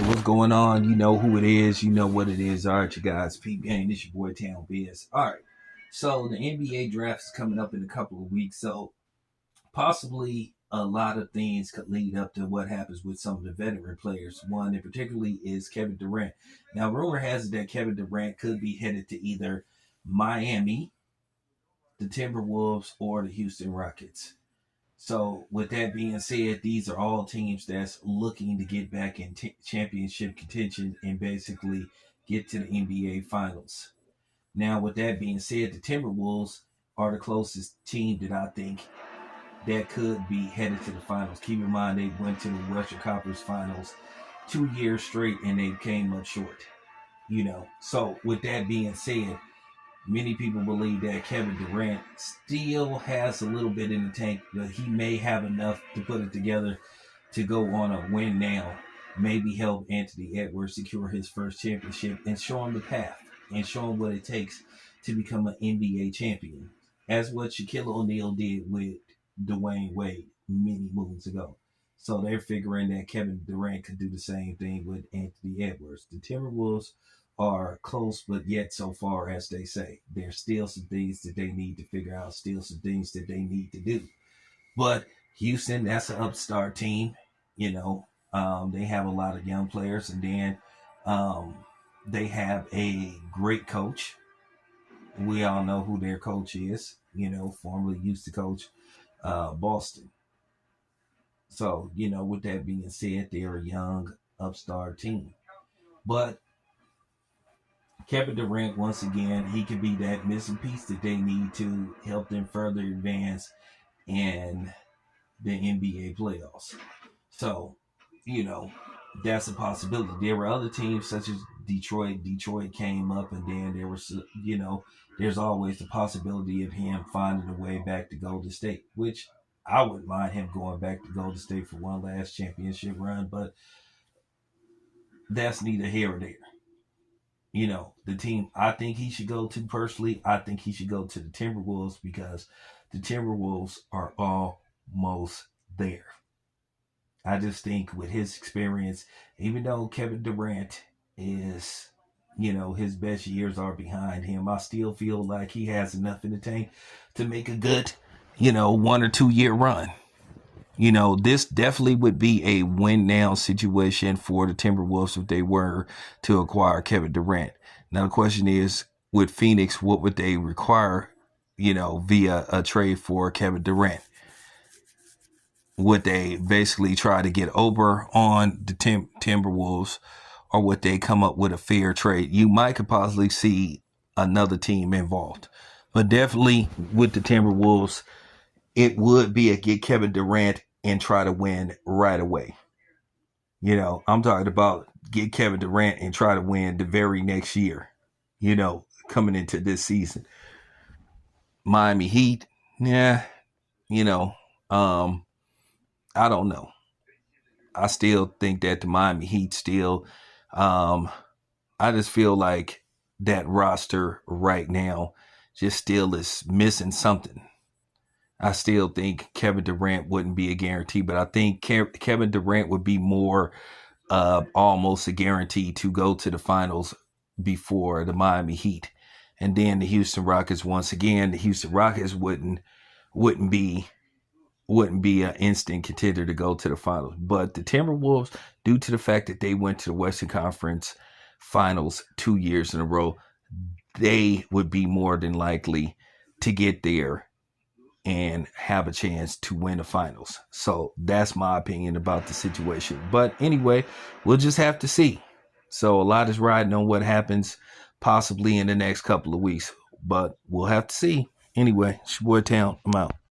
What's going on? You know who it is. You know what it is. All right, you guys. Peep gang. This your boy Town Biz. All right. So the NBA draft is coming up in a couple of weeks. So possibly a lot of things could lead up to what happens with some of the veteran players. One in particularly is Kevin Durant. Now, rumor has it that Kevin Durant could be headed to either Miami, the Timberwolves, or the Houston Rockets. So, with that being said, these are all teams that's looking to get back in championship contention and basically get to the NBA Finals. Now, with that being said, the Timberwolves are the closest team that I think that could be headed to the finals. Keep in mind, they went to the Western Conference Finals 2 years straight and they came up short. So with that being said, many people believe that Kevin Durant still has a little bit in the tank, but he may have enough to put it together to go on a win now. Maybe help Anthony Edwards secure his first championship and show him the path and show him what it takes to become an NBA champion, as what Shaquille O'Neal did with Dwayne Wade many moons ago. So they're figuring that Kevin Durant could do the same thing with Anthony Edwards. The Timberwolves are close, but yet so far, as they say. There's still some things that they need to figure out, still some things that they need to do. But Houston, that's an upstart team. They have a lot of young players, and then they have a great coach. We all know who their coach is, formerly used to coach Boston. So, with that being said, they're a young upstart team. But Kevin Durant, once again, he could be that missing piece that they need to help them further advance in the NBA playoffs. So, that's a possibility. There were other teams such as Detroit. Detroit came up, and then there was, there's always the possibility of him finding a way back to Golden State, which I wouldn't mind him going back to Golden State for one last championship run, but that's neither here or there. The team I think he should go to personally, I think he should go to the Timberwolves because the Timberwolves are almost there. I just think with his experience, even though Kevin Durant is, his best years are behind him, I still feel like he has enough in the tank to make a good, 1 or 2 year run. This definitely would be a win now situation for the Timberwolves if they were to acquire Kevin Durant. Now, the question is, with Phoenix, what would they require, via a trade for Kevin Durant? Would they basically try to get over on the Timberwolves, or would they come up with a fair trade? You might could possibly see another team involved, but definitely with the Timberwolves, it would be a get Kevin Durant and try to win right away. I'm talking about get Kevin Durant and try to win the very next year, coming into this season. Miami Heat, yeah, I don't know. I still think that the Miami Heat still, I just feel like that roster right now just still is missing something. I still think Kevin Durant wouldn't be a guarantee, but I think Kevin Durant would be more almost a guarantee to go to the finals before the Miami Heat. And then the Houston Rockets, once again, the Houston Rockets wouldn't be an instant contender to go to the finals. But the Timberwolves, due to the fact that they went to the Western Conference Finals 2 years in a row, they would be more than likely to get there and have a chance to win the finals. So that's my opinion about the situation. But anyway, we'll just have to see. So a lot is riding on what happens possibly in the next couple of weeks, but we'll have to see. Anyway, it's your boy Town. I'm out.